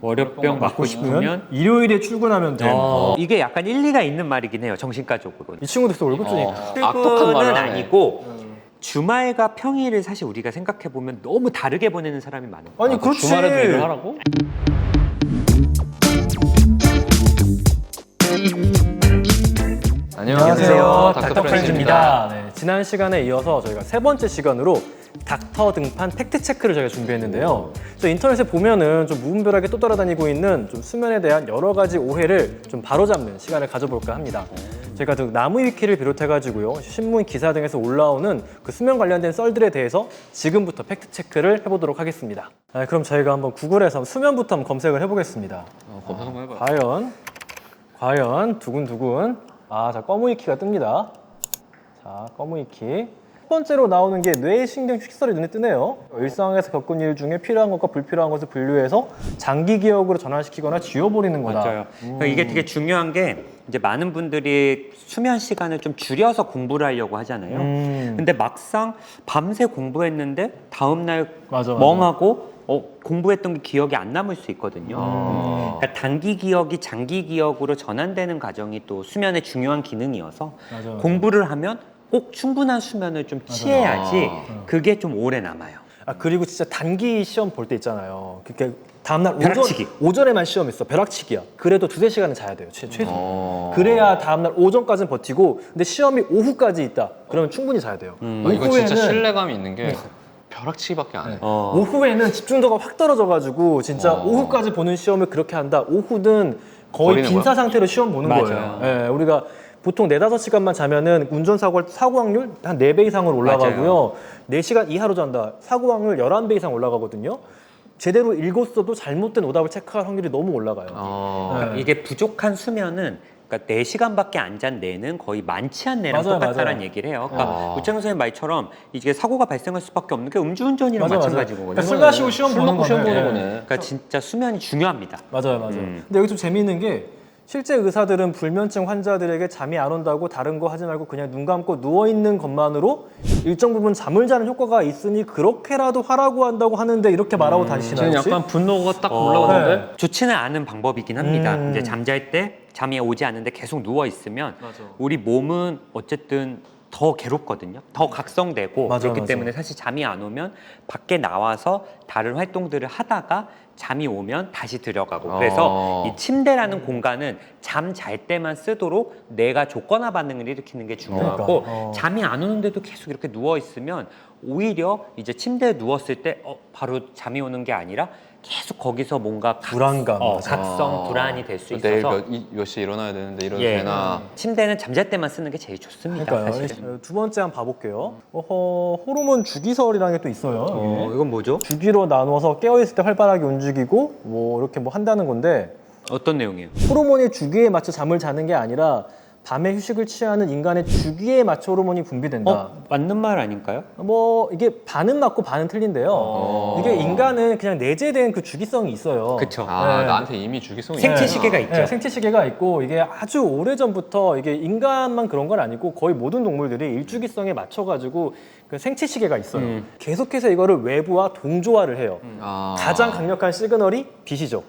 월요병 맞고 싶으면 일요일에 출근하면 돼. 이게 약간 일리가 있는 말이긴 해요. 정신과적으로. 이 친구도 또 월급 주니까. 악독한 말을 출근은 하네. 아니고 주말과 평일을 사실 우리가 생각해 보면 너무 다르게 보내는 사람이 많아요. 아니 그렇지. 주말에도 일을 하라고? 안녕하세요. 닥터 닥터 프렌즈입니다. 프렌즈입니다. 네, 지난 시간에 이어서 저희가 세 번째 시간으로 닥터 등판 팩트 체크를 저희가 준비했는데요. 저 인터넷에 보면은 좀 무분별하게 떠돌아다니고 있는 좀 수면에 대한 여러 가지 오해를 좀 바로잡는 시간을 가져볼까 합니다. 저희가 그 나무 위키를 비롯해가지고요, 신문 기사 등에서 올라오는 그 수면 관련된 썰들에 대해서 지금부터 팩트 체크를 해보도록 하겠습니다. 그럼 저희가 한번 구글에서 수면부터 한번 검색을 해보겠습니다. 검사 한번 해봐요. 과연 두근두근. 자, 검은이키가 뜹니다. 자, 검은이키. 첫 번째로 나오는 게 뇌신경 휴식설이 눈에 뜨네요. 일상에서 겪은 일 중에 필요한 것과 불필요한 것을 분류해서 장기 기억으로 전환시키거나 지워버리는 거다. 맞아요. 그러니까 이게 되게 중요한 게 이제 많은 분들이 수면 시간을 좀 줄여서 공부를 하려고 하잖아요. 근데 막상 밤새 공부했는데 다음날 맞아. 멍하고 공부했던 게 기억이 안 남을 수 있거든요. 그러니까 단기 기억이 장기 기억으로 전환되는 과정이 또 수면의 중요한 기능이어서 맞아. 공부를 하면 꼭 충분한 수면을 좀 취해야지 그게 좀 오래 남아요. 그리고 진짜 단기 시험 볼 때 있잖아요. 그러니까 다음날 벼락치기. 오전에만 시험 있어. 벼락치기야. 그래도 두세 시간은 자야 돼요. 최소. 그래야 다음날 오전까지는 버티고, 근데 시험이 오후까지 있다. 그러면 충분히 자야 돼요. 이거 진짜 신뢰감이 있는 게 벼락치기밖에 안 해. 오후에는 집중도가 확 떨어져가지고 진짜 오후까지 보는 시험을 그렇게 한다. 오후는 거의 버리는 빈사 거야? 상태로 시험 보는 맞아요. 거예요. 예, 우리가 보통 4-5시간만 자면은 운전사고 사고 확률 한 4배 이상으로 올라가고요. 4시간 이하로 잔다. 사고 확률 11배 이상 올라가거든요. 제대로 읽었어도 잘못된 오답을 체크할 확률이 너무 올라가요. 그러니까 이게 부족한 수면은 그러니까 4시간밖에 안 잔 뇌는 거의 많지 않은 뇌랑 맞아요, 똑같다는 맞아요. 얘기를 해요. 그러니까 우창 선생님 말처럼 이게 사고가 발생할 수밖에 없는 게 음주운전이랑 마찬가지거든요. 그러니까 술 마시고 시험 술 보는 먹고 시험 거네. 보는 거네. 그러니까 진짜 수면이 중요합니다. 맞아요. 근데 여기 좀 재미있는 게 실제 의사들은 불면증 환자들에게 잠이 안 온다고 다른 거 하지 말고 그냥 눈 감고 누워있는 것만으로 일정 부분 잠을 자는 효과가 있으니 그렇게라도 하라고 한다고 하는데 이렇게 말하고 다니시나요? 지금 혹시? 약간 분노가 딱 올라오는데? 좋지는 않은 방법이긴 합니다. 이제 잠잘 때 잠이 오지 않는데 계속 누워 있으면 우리 몸은 어쨌든 더 괴롭거든요. 더 각성되고 그렇기 때문에 사실 잠이 안 오면 밖에 나와서 다른 활동들을 하다가 잠이 오면 다시 들어가고 그래서 이 침대라는 공간은 잠 잘 때만 쓰도록 뇌가 조건화 반응을 일으키는 게 중요하고 잠이 안 오는데도 계속 이렇게 누워 있으면 오히려 이제 침대에 누웠을 때 바로 잠이 오는 게 아니라 계속 거기서 뭔가 불안감, 각성 불안이 될 수 내일 있어서 몇 시에 일어나야 되는데 이러도 되나? 침대는 잠잘 때만 쓰는 게 제일 좋습니다. 그러니까요. 사실은. 두 번째 한번 봐볼게요. 호르몬 주기설이라는 게 또 있어요. 이건 뭐죠? 주기로 나누어서 깨어있을 때 활발하게 움직이고 뭐 이렇게 뭐 한다는 건데, 어떤 내용이에요? 호르몬의 주기에 맞춰 잠을 자는 게 아니라 밤에 휴식을 취하는 인간의 주기에 맞춰 호르몬이 분비된다. 맞는 말 아닐까요? 뭐 이게 반은 맞고 반은 틀린데요. 이게 인간은 그냥 내재된 그 주기성이 있어요. 그쵸. 나한테 이미 주기성이 생체 있구나. 시계가 있죠. 네, 생체 시계가 있고 이게 아주 오래전부터 이게 인간만 그런 건 아니고 거의 모든 동물들이 일주기성에 맞춰가지고 그 생체 시계가 있어요. 계속해서 이거를 외부와 동조화를 해요. 가장 강력한 시그널이 빛이죠.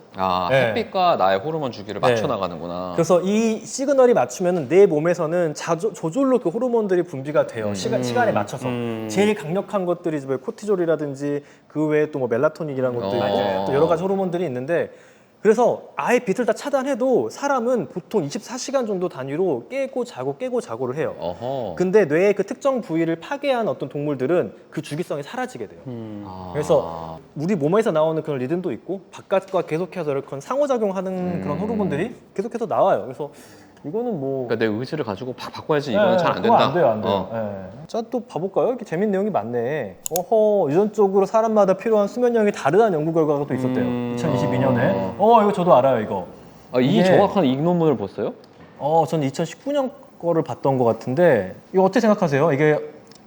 네. 햇빛과 나의 호르몬 주기를 맞춰 나가는구나. 그래서 이 시그널이 맞추면 내 몸에서는 저절로 그 호르몬들이 분비가 돼요. 시간에 맞춰서. 제일 강력한 것들이 뭐 코티졸이라든지 그 외에 또 뭐 멜라토닌이라는 것도 있고 또 여러 가지 호르몬들이 있는데, 그래서 아예 빛을 다 차단해도 사람은 보통 24시간 정도 단위로 깨고 자고를 해요. 근데 뇌의 그 특정 부위를 파괴한 어떤 동물들은 그 주기성이 사라지게 돼요. 그래서 우리 몸에서 나오는 그런 리듬도 있고 바깥과 계속해서 이렇게 상호작용하는 그런 호르몬들이 계속해서 나와요. 그래서 이거는 뭐 그러니까 내 의지를 가지고 팍 바꿔야지 이거는 잘 안 된다. 안 돼요. 자, 또 봐볼까요? 이렇게 재밌는 내용이 많네. 유전적으로 사람마다 필요한 수면량이 다르다는 연구 결과가 또 있었대요. 2022년에. 이거 저도 알아요, 이거. 이 이게- 정확한 이 논문을 봤어요? 저는 2019년 거를 봤던 것 같은데, 이거 어떻게 생각하세요? 이게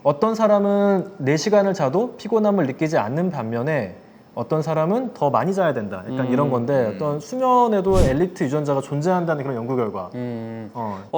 어떤 사람은 4시간을 자도 피곤함을 느끼지 않는 반면에 어떤 사람은 더 많이 자야 된다. 약간 이런 건데 어떤 수면에도 엘리트 유전자가 존재한다는 그런 연구 결과.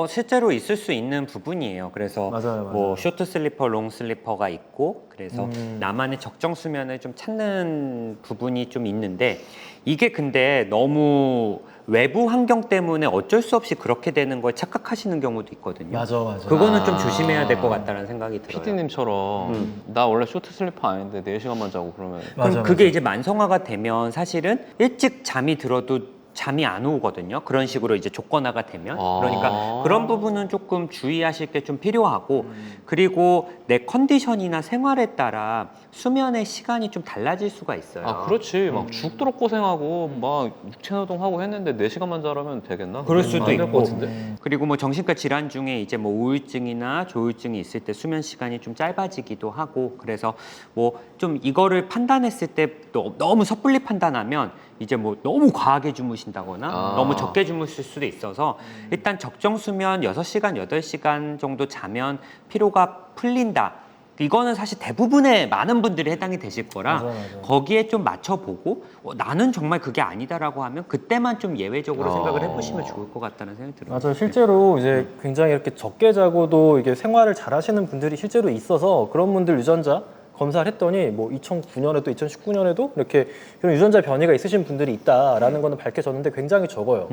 실제로 있을 수 있는 부분이에요. 그래서 맞아요. 뭐 쇼트 슬리퍼, 롱 슬리퍼가 있고 그래서 나만의 적정 수면을 좀 찾는 부분이 좀 있는데 이게 근데 너무 외부 환경 때문에 어쩔 수 없이 그렇게 되는 걸 착각하시는 경우도 있거든요. 맞아. 그거는 좀 조심해야 될 것 같다는 생각이 들어요. PD님처럼 나 원래 쇼트 슬리퍼 아닌데 4시간만 자고 그러면 그럼 그게 이제 만성화가 되면 사실은 일찍 잠이 들어도 잠이 안 오거든요. 그런 식으로 이제 조건화가 되면. 그러니까 그런 부분은 조금 주의하실 게 좀 필요하고, 그리고 내 컨디션이나 생활에 따라 수면의 시간이 좀 달라질 수가 있어요. 아 그렇지 막 죽도록 고생하고 막 육체 노동하고 했는데 4시간만 자라면 되겠나? 그럴 수도 안될 있고. 것 같은데? 그리고 뭐 정신과 질환 중에 이제 뭐 우울증이나 조울증이 있을 때 수면 시간이 좀 짧아지기도 하고, 그래서 뭐 좀 이거를 판단했을 때 또 너무 섣불리 판단하면 이제 뭐 너무 과하게 주무신다거나 너무 적게 주무실 수도 있어서 일단 적정 수면 6시간, 8시간 정도 자면 피로가 풀린다. 이거는 사실 대부분의 많은 분들이 해당이 되실 거라 맞아. 거기에 좀 맞춰보고 나는 정말 그게 아니다라고 하면 그때만 좀 예외적으로 생각을 해보시면 좋을 것 같다는 생각이 들어요. 맞아요. 실제로 이제 굉장히 이렇게 적게 자고도 이게 생활을 잘 하시는 분들이 실제로 있어서 그런 분들 유전자 검사를 했더니 뭐 2009년에도 2019년에도 이렇게 그런 유전자 변이가 있으신 분들이 있다라는 거는 밝혀졌는데 굉장히 적어요.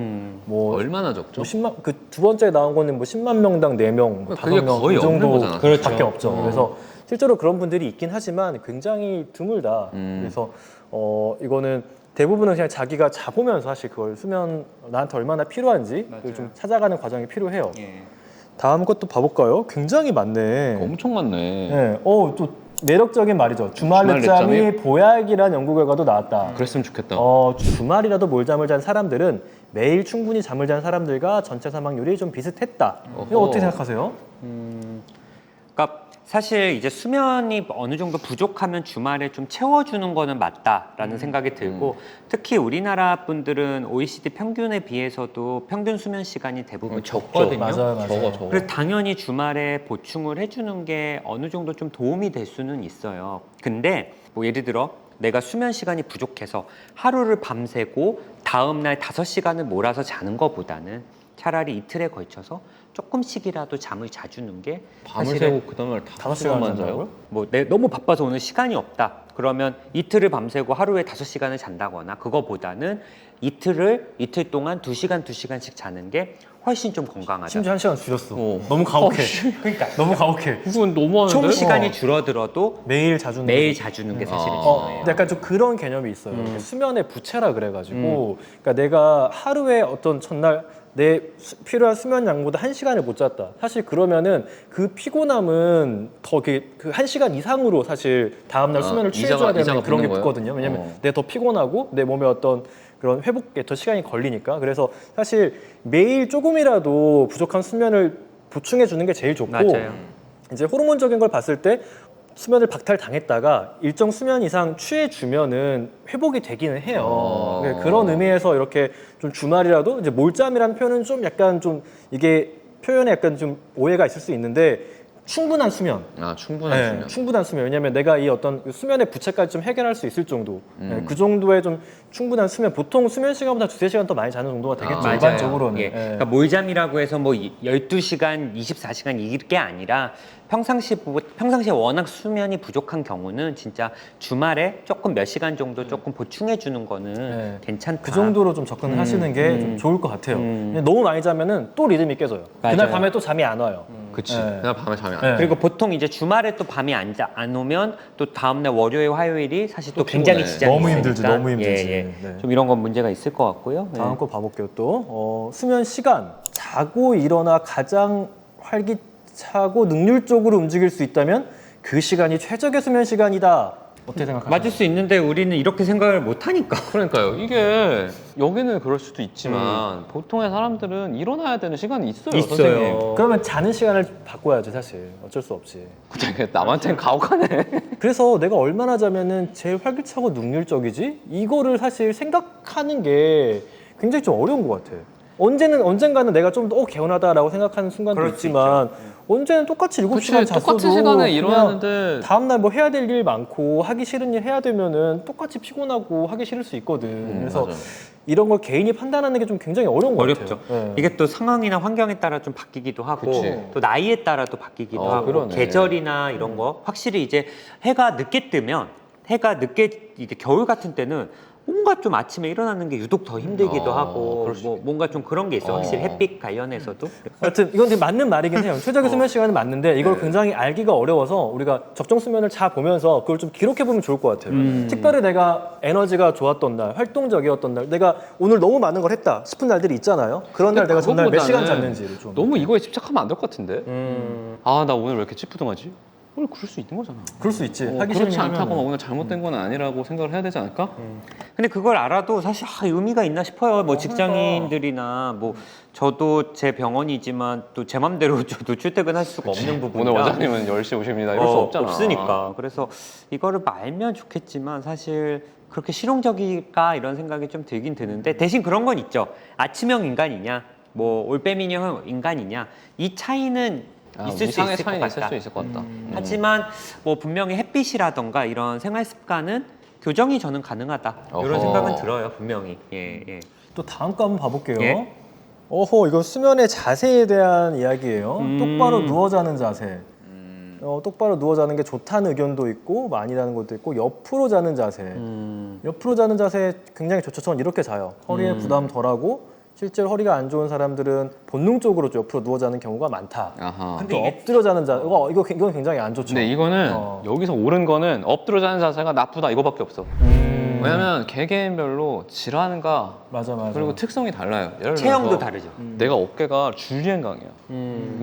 뭐 얼마나 적죠? 10만 그 두 번째 나온 거는 뭐 10만 명당 4명, 뭐 그게 5명 거의 이 없는 정도 거잖아. 밖에 없죠. 그래서 실제로 그런 분들이 있긴 하지만 굉장히 드물다. 그래서 이거는 대부분은 그냥 자기가 자보면서 사실 그걸 수면 나한테 얼마나 필요한지 그걸 좀 찾아가는 과정이 필요해요. 예. 다음 것도 봐볼까요? 굉장히 많네. 엄청 많네. 네. 또 매력적인 말이죠. 주말 주말 늦잠이 늦잠이? 보약이란 연구 결과도 나왔다. 그랬으면 좋겠다. 주말이라도 몰잠을 잔 사람들은 매일 충분히 잠을 잔 사람들과 전체 사망률이 좀 비슷했다. 이거 어허. 어떻게 생각하세요? 그러니까 사실 이제 수면이 어느 정도 부족하면 주말에 좀 채워주는 거는 맞다라는 생각이 들고, 특히 우리나라 분들은 OECD 평균에 비해서도 평균 수면 시간이 대부분 적거든요. 맞아요. 적어. 그래서 당연히 주말에 보충을 해주는 게 어느 정도 좀 도움이 될 수는 있어요. 근데 뭐 예를 들어 내가 수면 시간이 부족해서 하루를 밤새고 다음날 5시간을 몰아서 자는 것보다는 차라리 이틀에 걸쳐서 조금씩이라도 잠을 자주는 게 밤을 사실은 새고 그 다음날 5시간 5시간만 자요? 잔다고요? 뭐 너무 바빠서 오늘 시간이 없다 그러면 이틀을 밤새고 하루에 5시간을 잔다거나, 그거보다는 이틀 동안 2시간씩 자는 게 훨씬 좀 건강하다. 심지어 1시간 줄였어. 어. 너무 가혹해. 그러니까 너무 가혹해. 그건 너무하는데? 총 시간이 줄어들어도 매일 자주는 매일 거죠. 자주는 게 사실은 아. 중요해요. 근데 약간 좀 그런 개념이 있어요. 이렇게 수면의 부채라 그래가지고, 그러니까 내가 하루에 어떤 첫날 내 필요한 수면 양보다 1시간을 못 잤다. 사실 그러면은 그 피곤함은 더 그 1시간 이상으로 사실 다음날 수면을 취해줘야 되는 이자가 그런 게 붙는 거예요? 붙거든요. 왜냐면 내가 더 피곤하고 내 몸에 어떤 그런 회복에 더 시간이 걸리니까. 그래서 사실 매일 조금이라도 부족한 수면을 보충해 주는 게 제일 좋고, 맞아요. 이제 호르몬적인 걸 봤을 때 수면을 박탈당했다가 일정 수면 이상 취해주면은 회복이 되기는 해요. 네, 그런 의미에서 이렇게 좀 주말이라도 이제 몰잠이라는 표현은 좀 약간 좀 이게 표현에 약간 좀 오해가 있을 수 있는데, 충분한 수면. 충분한 네, 수면. 충분한 수면. 왜냐하면 내가 이 어떤 수면의 부채까지 좀 해결할 수 있을 정도. 네, 그 정도의 좀 충분한 수면. 보통 수면 시간보다 2~3시간 더 많이 자는 정도가 되겠죠. 맞아요. 일반적으로는. 예. 예. 그러니까 몰잠이라고 해서 뭐 12시간, 24시간 이게 아니라 평상시에 워낙 수면이 부족한 경우는 진짜 주말에 조금 몇 시간 정도 조금 보충해 주는 거는 네. 괜찮다. 그 정도로 좀 접근을 하시는 게 좀 좋을 것 같아요. 근데 너무 많이 자면은 또 리듬이 깨져요. 그날 맞아요. 밤에 또 잠이 안 와요. 그치. 네. 그날 밤에 잠이 안 네. 와. 그리고 보통 이제 주말에 또 밤이 안 오면 또 다음날 월요일, 화요일이 사실 또 굉장히 피곤해. 지장이 너무 있으니까. 힘들지, 너무 힘들지. 예, 예. 네. 좀 이런 건 문제가 있을 것 같고요. 예. 다음 거 봐볼게요. 또 수면 시간. 자고 일어나 가장 활기차고 능률적으로 움직일 수 있다면 그 시간이 최적의 수면 시간이다. 어떻게 생각하세요? 맞을 수 있는데 우리는 이렇게 생각을 못 하니까. 그러니까요. 이게 여기는 그럴 수도 있지만 보통의 사람들은 일어나야 되는 시간이 있어요. 선생님. 그러면 자는 시간을 바꿔야지 사실. 어쩔 수 없이. 되게 남한테는 가혹하네. 그래서 내가 얼마나 자면은 제일 활기차고 능률적이지? 이거를 사실 생각하는 게 굉장히 좀 어려운 것 같아. 언젠가는 내가 좀 더 개운하다라고 생각하는 순간도 그럴 수 있지만 언제는 똑같이 7시간 그치, 잤어도 똑같은 시간에 그냥 일어나는데 다음날 뭐 해야 될 일 많고 하기 싫은 일 해야 되면은 똑같이 피곤하고 하기 싫을 수 있거든. 그래서 맞아. 이런 걸 개인이 판단하는 게 좀 굉장히 어려운 것 어렵죠. 같아요. 네. 이게 또 상황이나 환경에 따라 좀 바뀌기도 하고 그치. 또 나이에 따라도 바뀌기도 하고 그러네. 계절이나 이런 거 확실히 이제 해가 늦게 뜨면 이제 겨울 같은 때는 뭔가 좀 아침에 일어나는 게 유독 더 힘들기도 하고 그럴 수 뭐 뭔가 좀 그런 게 있어. 확실히 햇빛 관련해서도. 하여튼 이건 되게 맞는 말이긴 해요. 최적의 수면 시간은 맞는데 이걸 네. 굉장히 알기가 어려워서 우리가 적정 수면을 잘 보면서 그걸 좀 기록해 보면 좋을 것 같아요. 특별히 내가 에너지가 좋았던 날, 활동적이었던 날, 내가 오늘 너무 많은 걸 했다 싶은 날들이 있잖아요. 그런 날 내가 전날 몇 시간 잤는지를 좀. 너무 이거에 집착하면 안 될 것 같은데. 아, 나 오늘 왜 이렇게 찌뿌둥하지? 원래 그럴 수 있는 거잖아. 그럴 수 있지. 하기 그렇지 싫으면 않다고 막 하면은. 오늘 잘못된 건 아니라고 생각을 해야 되지 않을까? 근데 그걸 알아도 사실 의미가 있나 싶어요. 뭐 직장인들이나 뭐 저도 제 병원이지만 또 제 맘대로 저도 출퇴근할 수가 없는 부분이라 오늘 원장님은 10시 오십니다. 이럴 수 없잖아. 없으니까. 그래서 이거를 알면 좋겠지만 사실 그렇게 실용적일까 이런 생각이 좀 들긴 드는데 대신 그런 건 있죠. 아침형 인간이냐, 뭐 올빼미형 인간이냐 이 차이는 있을 수 이상의 있을 것 차이는 있을 같다. 수 있을 것 같다. 하지만 뭐 분명히 햇빛이라던가 이런 생활 습관은 교정이 저는 가능하다 이런 어허. 생각은 들어요 분명히. 예, 예. 또 다음 거 한번 봐볼게요. 예. 어허, 이건 수면의 자세에 대한 이야기예요. 똑바로 누워 자는 자세. 똑바로 누워 자는 게 좋다는 의견도 있고 아니라는 것도 있고 옆으로 자는 자세. 옆으로 자는 자세 굉장히 좋죠. 저는 이렇게 자요. 허리에 부담 덜하고 실제로 허리가 안 좋은 사람들은 본능적으로 옆으로 누워 자는 경우가 많다. 아하. 근데 엎드려 자는 자세, 이건 굉장히 안 좋죠. 근데 이거는 어. 여기서 옳은 거는 엎드려 자는 자세가 나쁘다 이거밖에 없어. 왜냐면 개개인별로 질환과 맞아. 그리고 특성이 달라요. 예를 체형도 들어서 다르죠. 내가 어깨가 줄리엔강이야.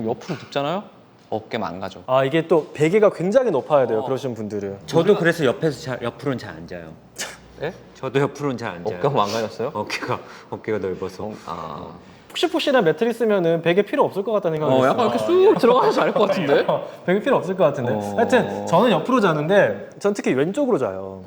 옆으로 눕잖아요. 어깨 망가져. 아, 이게 또 베개가 굉장히 높아야 돼요. 그러신 분들은. 저도 그래서 옆으로는 잘 안 자요. 예? 저도 옆으로는 잘 안 자요. 어깨가 망가졌어요? 어깨가 넓어서. 푹신푹신한 매트리스면은 베개 필요 없을 것 같다는 생각이 들어요. 약간 이렇게 쑥 들어가서 잘 것 같은데? 베개 필요 없을 것 같은데. 하여튼 저는 옆으로 자는데 전 특히 왼쪽으로 자요.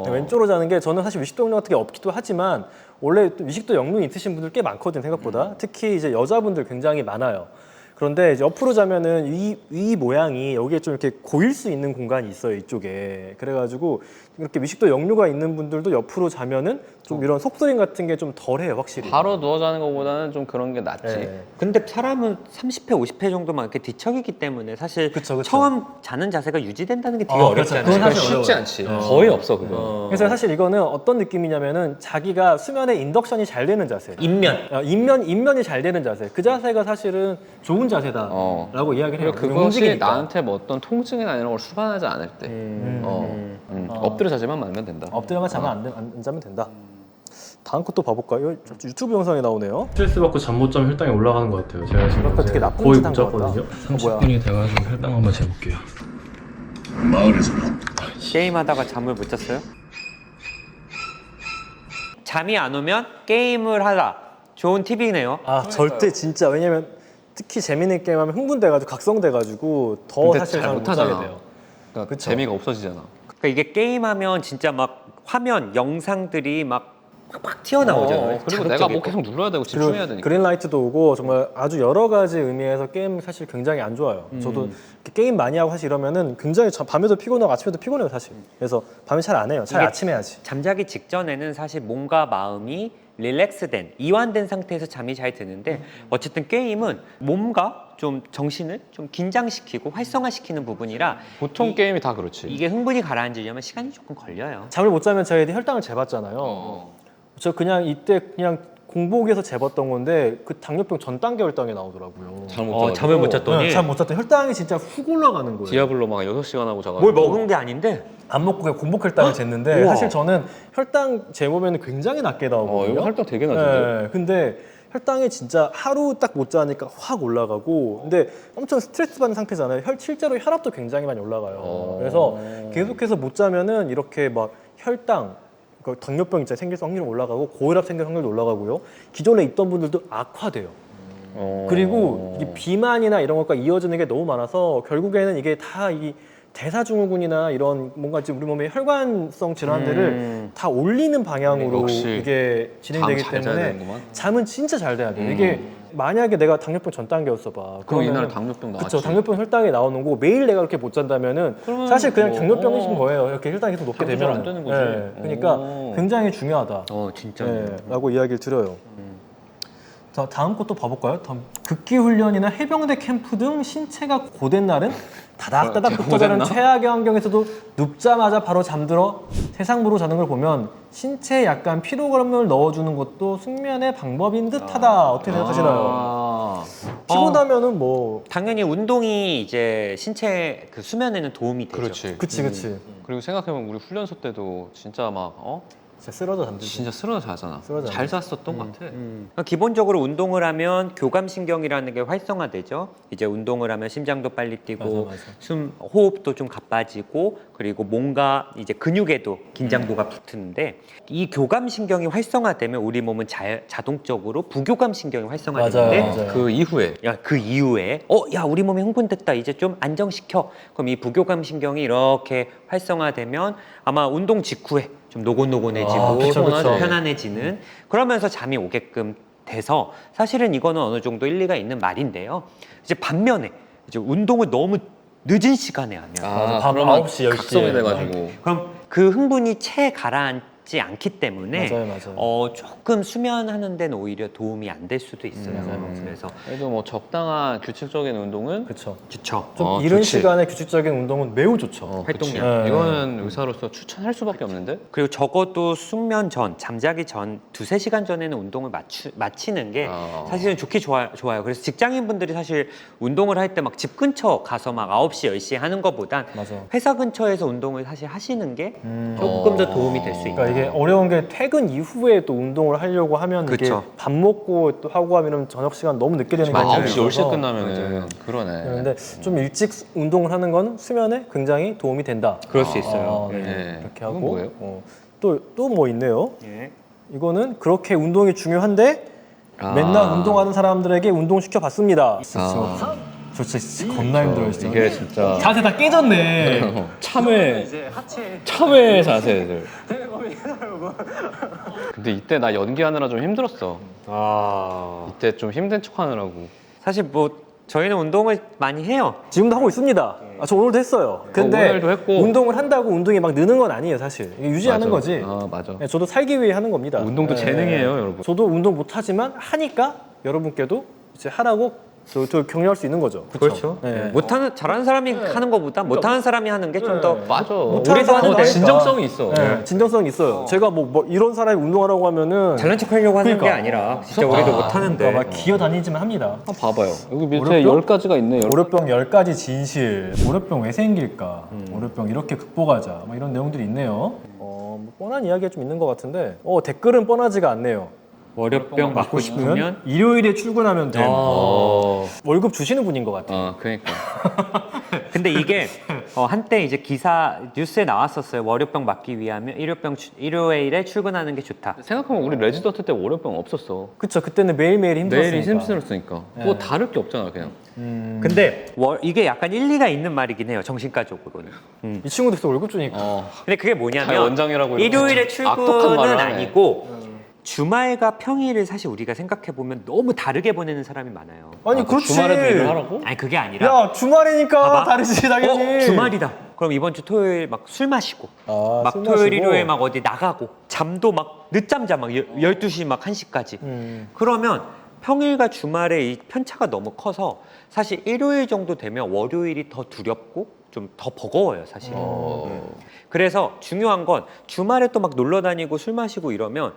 왼쪽으로 자는 게 저는 사실 위식도 역류 같은 게 없기도 하지만 원래 또 위식도 역류 있으신 분들 꽤 많거든 생각보다. 특히 이제 여자분들 굉장히 많아요. 그런데 이제 옆으로 자면은 위 모양이 여기에 좀 이렇게 고일 수 있는 공간이 있어요 이쪽에. 그래가지고 이렇게 미식도 역류가 있는 분들도 옆으로 자면은 좀 이런 속쓰림 같은 게 좀 덜해요 확실히. 바로 누워 자는 것보다는 좀 그런 게 낫지. 네. 근데 사람은 30회, 50회 정도만 이렇게 뒤척이기 때문에 사실 그쵸. 처음 자는 자세가 유지된다는 게 되게 그렇죠. 어렵잖아요. 그건 그러니까 사실 쉽지 어려워요. 않지. 거의 없어 그거. 그래서 사실 이거는 어떤 느낌이냐면은 자기가 수면에 인덕션이 잘 되는 자세. 인면이 잘 되는 자세. 그 자세가 사실은 좋은 자세다라고 이야기를 해요. 그리고 그것이 움직이니까. 나한테 뭐 어떤 통증이나 이런 걸 수반하지 않을 때 엎드려 자지만 말면 된다. 엎드려만 자면 안 자면 된다. 다음 것도 봐볼까요? 유튜브 영상에 나오네요. 스트레스 받고 잠 못 자면 혈당이 올라가는 것 같아요. 제가 지금 아까 되게 나쁜 거의 짓 못 한것 같다. 잤거든요. 뭐야? 30분이 돼가지고 혈당 한번 재볼게요. 게임하다가 잠을 못 잤어요? 잠이 안 오면 게임을 하라. 좋은 팁이네요. 절대 진짜 왜냐면 특히 재밌는 게임 하면 흥분돼가지고 각성돼가지고 더 근데 사실 잘 못 못하잖아. 자게 돼요. 그러니까 그쵸. 재미가 없어지잖아. 그러니까 이게 게임하면 진짜 막 화면, 영상들이 막 팍팍 튀어나오죠. 그리고 내가 뭐 계속 눌러야 되고 집중해야 그리고 되니까. 그린라이트도 오고 정말 아주 여러 가지 의미에서 게임 사실 굉장히 안 좋아요. 저도 이렇게 게임 많이 하고 사실 이러면은 굉장히 밤에도 피곤하고 아침에도 피곤해요 사실. 그래서 밤에 잘 안 해요. 차라리 이게 아침에 해야지. 잠자기 직전에는 사실 몸과 마음이 릴렉스된, 이완된 상태에서 잠이 잘 드는데 어쨌든 게임은 몸과 좀 정신을 좀 긴장시키고 활성화시키는 부분이라 보통 게임이 다 그렇지. 이게 흥분이 가라앉으려면 시간이 조금 걸려요. 잠을 못 자면 저희 혈당을 재봤잖아요. 저 그냥 이때 그냥 공복에서 재봤던 건데 그 당뇨병 전 단계 혈당이 나오더라고요. 잘못 잠을 못 잤더니 잠 못 잤더니 혈당이 진짜 훅 올라가는 거예요. 디아블로 막 6시간 하고 자가지고 뭘 먹은 게 아닌데 안 먹고 그냥 공복 혈당을 쟀는데 우와. 사실 저는 혈당 재보면 굉장히 낮게 나오거든요. 이거 혈당 되게 낮은데? 네, 근데 혈당이 진짜 하루 딱 못 자니까 확 올라가고 근데 엄청 스트레스 받는 상태잖아요. 실제로 혈압도 굉장히 많이 올라가요. 그래서 계속해서 못 자면은 이렇게 막 혈당 그 당뇨병 있잖아요. 생길 확률이 올라가고 고혈압 생길 확률도 올라가고요. 기존에 있던 분들도 악화돼요. 그리고 이게 비만이나 이런 것과 이어지는 게 너무 많아서 결국에는 이게 다 이 대사증후군이나 이런 뭔가 지금 우리 몸의 혈관성 질환들을 다 올리는 방향으로 역시 이게 진행되기 잠잘 자야 때문에 되는구만. 잠은 진짜 잘 돼야 돼요. 이게 만약에 내가 당뇨병 전 단계였어 봐. 그럼 그러면은 이날 당뇨병 나왔지. 그쵸, 당뇨병 혈당이 나오는 거고 매일 내가 그렇게 못 잔다면은 사실 그냥 뭐, 당뇨병이신 거예요. 이렇게 혈당이 계속 높게 당 조절 되면 안 되는 거지. 그러니까 굉장히 중요하다. 진짜 라고 이야기를 드려요. 자, 다음 것도 봐볼까요? 극기 훈련이나 해병대 캠프 등 신체가 고된 날은 다닥다닥 붙어 자는 최악의 환경에서도 눕자마자 바로 잠들어 세상부로 자는 걸 보면 신체에 약간 피로감을 넣어주는 것도 숙면의 방법인 듯하다. 어떻게 생각하시나요? 피곤하면은 뭐 당연히 운동이 이제 신체 그 수면에는 도움이 되죠. 그렇지. 그치. 그리고 생각해보면 우리 훈련소 때도 진짜 막 진짜 쓰러져 잠들지. 진짜 쓰러져 자잖아. 쓰러져 잘 잤었던 것 같아. 그러니까 기본적으로 운동을 하면 교감신경이라는 게 활성화되죠. 이제 운동을 하면 심장도 빨리 뛰고 맞아. 숨 호흡도 좀 가빠지고 그리고 뭔가 이제 근육에도 긴장도가 붙는데 이 교감신경이 활성화되면 우리 몸은 자동적으로 부교감신경이 활성화되는데 맞아요. 그 이후에 야, 그 이후에 야, 우리 몸이 흥분됐다. 이제 좀 안정시켜. 그럼 이 부교감신경이 이렇게 활성화되면 아마 운동 직후에 좀 노곤노곤해지고 그쵸. 편안해지는 그러면서 잠이 오게끔 돼서 사실은 이거는 어느 정도 일리가 있는 말인데요. 이제 반면에 이제 운동을 너무 늦은 시간에 하면 밤 그러면 9시, 10시 에. 각성이 돼가지고 그럼 그 흥분이 채 가라앉지 않기 때문에 맞아요. 조금 수면하는 데는 오히려 도움이 안 될 수도 있어요. 그래서 그래도 뭐 적당한 규칙적인 운동은 그렇죠. 좋죠. 좀 이른 좋지. 시간에 규칙적인 운동은 매우 좋죠. 그치. 활동량. 이거는 의사로서 추천할 수밖에 없는데. 그리고 적어도 숙면 전, 잠자기 전 2~3시간 전에는 운동을 마치는 게 사실은 좋게 좋아요. 그래서 직장인분들이 사실 운동을 할 때 막 집 근처 가서 막 9시, 10시에 하는 것보단 맞아. 회사 근처에서 운동을 사실 하시는 게 조금 더 도움이 될 수 있다. 그러니까 이게 어려운 게 퇴근 이후에 또 운동을 하려고 하면 그쵸. 이게 밥 먹고 또 하고 하면 저녁 시간 너무 늦게 되는 경우가 9시, 있어서 10시에 끝나면은 그러네. 그런데 좀 일찍 운동을 하는 건 수면에 굉장히 도움이 된다. 그럴 수 있어요. 네. 그렇게 이건 하고 뭐예요? 또 뭐 있네요. 예. 이거는 그렇게 운동이 중요한데 맨날 운동하는 사람들에게 운동시켜 봤습니다. 저 진짜 겁나 힘들어요, 진짜. 이게 진짜 자세 다 깨졌네. 참회 자세들. 근데 이때 나 연기하느라 좀 힘들었어. 이때 좀 힘든 척하느라고. 사실 뭐 저희는 운동을 많이 해요. 지금도 하고 있습니다. 저 오늘도 했어요. 근데 오늘도 했고. 운동을 한다고 운동이 막 느는 건 아니에요, 사실. 이게 유지하는 맞아. 거지. 맞아. 네, 저도 살기 위해 하는 겁니다. 운동도 네. 재능이에요, 여러분. 저도 운동 못 하지만 하니까 여러분께도 이제 하라고 저 격려할 수 있는 거죠. 그렇죠. 네. 잘하는 사람이 하는 것보다 못하는 사람이 하는 게 좀 더 맞아. 우리도 하는 더 거니까. 진정성이 있어. 네, 진정성이 있어요. 제가 뭐 이런 사람이 운동하라고 하면은 잘난 척하려고 하는 게 그러니까. 아니라 진짜 우리도 못하는데. 그러니까 막 기어다니지만 합니다. 한번 봐봐요. 여기 밑에 월요병? 10가지가 있네. 월요병 10가지 진실, 월요병 왜 생길까, 월요병 이렇게 극복하자, 막 이런 내용들이 있네요. 뭐 뻔한 이야기가 좀 있는 것 같은데 댓글은 뻔하지가 않네요. 월요병 맞고 싶으면 일요일에 출근하면 돼. 어. 월급 주시는 분인 것 같아요. 그러니까. 근데 이게 한때 이제 기사 뉴스에 나왔었어요. 월요병 맞기 위하면 일요일에 출근하는 게 좋다. 생각하면 우리 레지던트 때 월요병 없었어. 그쵸, 그때는 매일매일 힘들었으니까. 매일이 힘들었으니까. 뭐 다를 게 없잖아, 그냥. 근데 이게 약간 일리가 있는 말이긴 해요. 정신과적으로는. 이 친구도 그래서 월급 주니까. 근데 그게 자기 뭐냐면 원장이라고 이렇게 일요일에 악독한 출근은 말을 하네. 아니고 주말과 평일을 사실 우리가 생각해 보면 너무 다르게 보내는 사람이 많아요. 아니 그렇지. 주말에도 일을 하라고? 아니 그게 아니라 야 주말이니까 봐봐. 다르지 당연히. 주말이다. 그럼 이번 주 토요일 막 술 마시고 막 술 토요일 마시고. 일요일 막 어디 나가고 잠도 막 늦잠 자 막 12시 막 1시까지. 그러면 평일과 주말의 이 편차가 너무 커서 사실 일요일 정도 되면 월요일이 더 두렵고 좀 더 버거워요, 사실. 그래서 중요한 건 주말에 또 막 놀러 다니고 술 마시고 이러면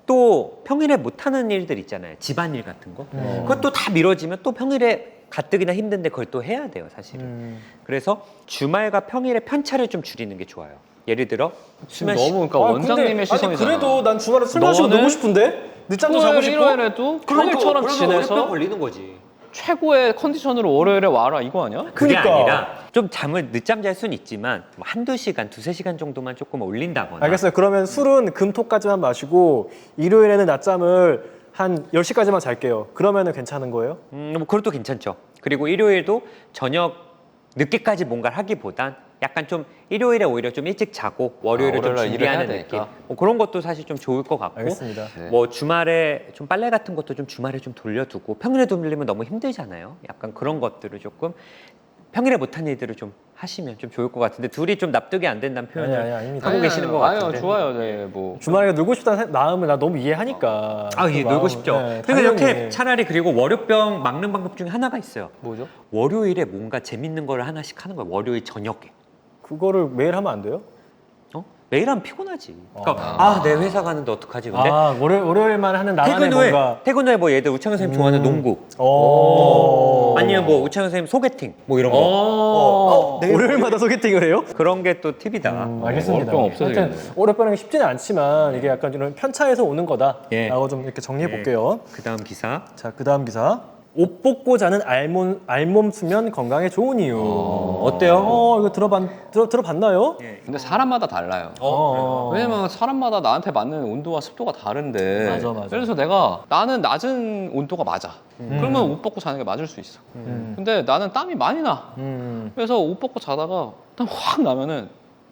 또 평일에 못하는 일들 있잖아요. 집안일 같은 거. 그것도 다 미뤄지면 또 평일에 가뜩이나 힘든데 그걸 또 해야 돼요, 사실은. 그래서 주말과 평일의 편차를 좀 줄이는 게 좋아요. 예를 들어 수면 너무 그러니까 원장님의 시선이잖아. 그래도 난 주말에 술 마시고 너는 놀고 싶은데 늦잠도 자고 토요일, 싶고. 일요일에도 평일처럼 지내서 걸리는 거지. 최고의 컨디션으로 월요일에 와라 이거 아니야? 그게 그러니까. 아니라 좀 잠을 늦잠 잘 수는 있지만 뭐 한두 시간, 2~3시간 정도만 조금 올린다거나. 알겠어요. 그러면 술은 금토까지만 마시고 일요일에는 낮잠을 한 10시까지만 잘게요. 그러면은 괜찮은 거예요? 뭐 그것도 괜찮죠. 그리고 일요일도 저녁 늦게까지 뭔가를 하기보단 약간 좀 일요일에 오히려 좀 일찍 자고 월요일에 좀 월요일에 일을 해야 준비하는 느낌. 되니까. 뭐 그런 것도 사실 좀 좋을 것 같고. 알겠습니다. 네. 뭐 주말에 좀 빨래 같은 것도 좀 주말에 좀 돌려두고 평일에 돌리면 너무 힘들잖아요. 약간 그런 것들을 조금 평일에 못한 일들을 좀 하시면 좀 좋을 것 같은데 둘이 좀 납득이 안 된다는 표현을 아닙니다. 하고 계시는 것 같은데. 아니요, 좋아요. 네, 뭐. 주말에 놀고 싶다는 마음을 나 너무 이해하니까. 아, 예, 그 놀고 마음, 싶죠. 네, 그러니까 당연히. 이렇게 차라리 그리고 월요병 막는 방법 중에 하나가 있어요. 뭐죠? 월요일에 뭔가 재밌는 걸 하나씩 하는 거예요. 월요일 저녁에. 그거를 매일 하면 안 돼요? 매일 하면 피곤하지. 그러니까 내 회사 가는데 어떡하지? 근데 월요일만 하는 나만의 뭔가. 퇴근 후에 뭐 예를 들어 우창현 선생님 좋아하는 농구. 아니면 뭐 우창현 선생님 소개팅 뭐 이런 거. 월요일마다 소개팅을 해요? 그런 게 또 팁이다. 알겠습니다. 월요병 없어지겠네. 하여튼 월요병이 쉽지는 않지만 이게 약간 이런 편차에서 오는 거다라고 예. 좀 이렇게 정리해 볼게요. 그다음 기사. 자, 그다음 기사. 옷 벗고 자는 알몸 수면 건강에 좋은 이유. 어때요? 이거 들어봤나요? 예. 근데 사람마다 달라요. 왜냐면 사람마다 나한테 맞는 온도와 습도가 다른데. 맞아. 예를 들어서 나는 낮은 온도가 맞아. 그러면 옷 벗고 자는 게 맞을 수 있어. 근데 나는 땀이 많이 나. 그래서 옷 벗고 자다가 땀 확 나면은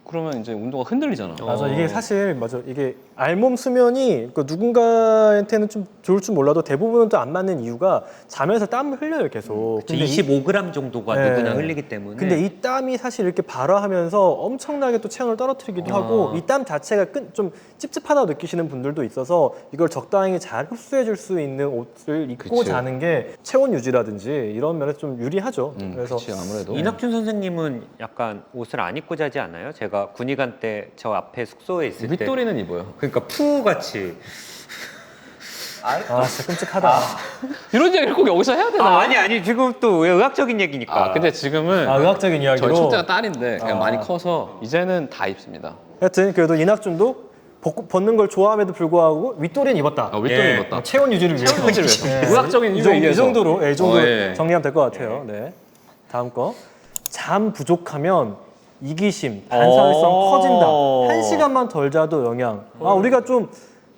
그러면 이제 온도가 흔들리잖아. 맞아. 이게 사실 이게 알몸 수면이 그 누군가한테는 좀 좋을 줄 몰라도 대부분은 또 안 맞는 이유가 자면서 땀을 흘려요 계속. 근데 25g 정도가 네. 누구나 흘리기 때문에. 근데 이 땀이 사실 이렇게 발화하면서 엄청나게 또 체온을 떨어뜨리기도 하고 이 땀 자체가 좀 찝찝하다고 느끼시는 분들도 있어서 이걸 적당히 잘 흡수해 줄 수 있는 옷을 입고 그치. 자는 게 체온 유지라든지 이런 면에서 좀 유리하죠. 그래서 그치, 아무래도. 이낙준 선생님은 약간 옷을 안 입고 자지 않아요? 제가 군의관 때 저 앞에 숙소에 있을 때 윗도리는 입어요. 그러니까 푸같이 진짜 끔찍하다. 이런 얘기를 꼭 여기서 해야 되나? 아니 지금 또 왜 의학적인 얘기니까. 근데 지금은 의학적인 이야기로. 저희 첫째가 딸인데 그냥 많이 커서 이제는 다 입습니다. 하여튼 그래도 이낙준도 벗는 걸 좋아함에도 불구하고 윗도리는 입었다. 윗도리 입었다. 체온 유지를 위해서. 체온 유지를 위해서. 네. 의학적인 이 이유에 의해서. 정도로 이 정도로 예. 정리하면 될 것 같아요. 네. 다음 거. 잠 부족하면 이기심, 반사회성 커진다. 1시간만 덜 자도 영향. 우리가 좀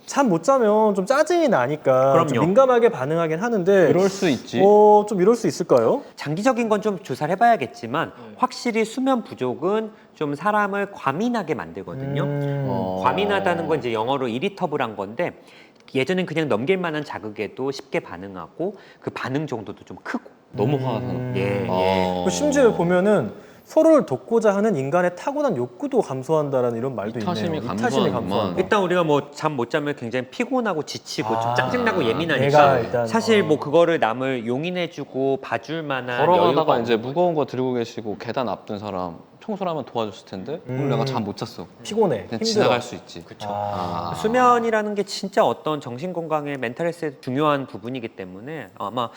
잠 못 자면 좀 짜증이 나니까 좀 그럼요. 민감하게 반응하긴 하는데 이럴 수 있지. 좀 이럴 수 있을까요? 장기적인 건 좀 조사를 해봐야겠지만 확실히 수면 부족은 좀 사람을 과민하게 만들거든요. 과민하다는 건 이제 영어로 이리터블한 건데 예전엔 그냥 넘길 만한 자극에도 쉽게 반응하고 그 반응 정도도 좀 크고. 너무 화가 나요. 예. 심지어 보면은 서로를 돕고자 하는 인간의 타고난 욕구도 감소한다라는 이런 말도 이타심이 있네요. 감소하는구만. 감소한다. 일단 우리가 뭐 잠 못 자면 굉장히 피곤하고 지치고 좀 짜증나고 내가 예민하니까 일단, 사실 뭐 그거를 남을 용인해주고 봐줄 만한 걸어가다가 여유가 이제 무거운 거 들고 계시고 계단 앞둔 사람 청소를 하면 도와줬을 텐데 오늘 내가 잠 못 잤어. 피곤해. 그냥 힘들어. 지나갈 수 있지. 수면이라는 게 진짜 어떤 정신 건강에 멘탈 헬스에 중요한 부분이기 때문에 아마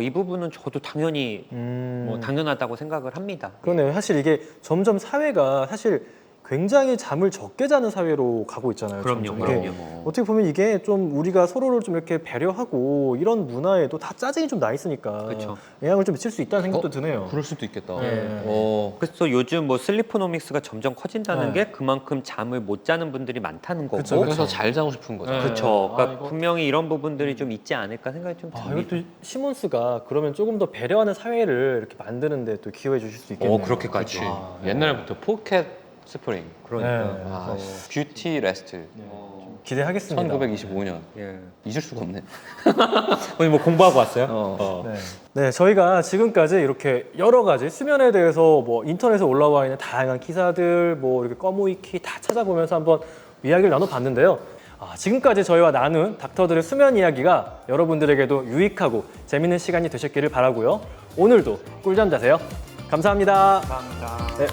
이 부분은 저도 당연히 뭐 당연하다고 생각을 합니다. 그러네요. 사실 이게 점점 사회가 사실 굉장히 잠을 적게 자는 사회로 가고 있잖아요. 그럼요, 점점. 이게 그럼요. 어떻게 보면 이게 좀 우리가 서로를 좀 이렇게 배려하고 이런 문화에도 다 짜증이 좀 나 있으니까 그쵸. 영향을 좀 미칠 수 있다는 생각도 드네요. 그럴 수도 있겠다. 네. 그래서 요즘 뭐 슬리포노믹스가 점점 커진다는 게 그만큼 잠을 못 자는 분들이 많다는 거고. 그쵸, 그래서 잘 자고 싶은 거죠. 그렇죠. 그러니까 분명히 이런 부분들이 좀 있지 않을까 생각이 좀 듭니다. 이것도 시몬스가 그러면 조금 더 배려하는 사회를 이렇게 만드는데 또 기여해 주실 수 있겠네요. 그렇게까지. 옛날부터 포켓 스프링, 그러니까. 뷰티 레스트, 기대하겠습니다. 1925년 예. 잊을 수가 없네. 오늘 뭐 공부하고 왔어요? 네, 저희가 지금까지 이렇게 여러 가지 수면에 대해서 뭐 인터넷에 올라와 있는 다양한 기사들, 뭐 이렇게 꺼무위키 다 찾아보면서 한번 이야기를 나눠봤는데요. 지금까지 저희와 나눈 닥터들의 수면 이야기가 여러분들에게도 유익하고 재밌는 시간이 되셨기를 바라고요. 오늘도 꿀잠 자세요. 감사합니다. 감사합니다. 네,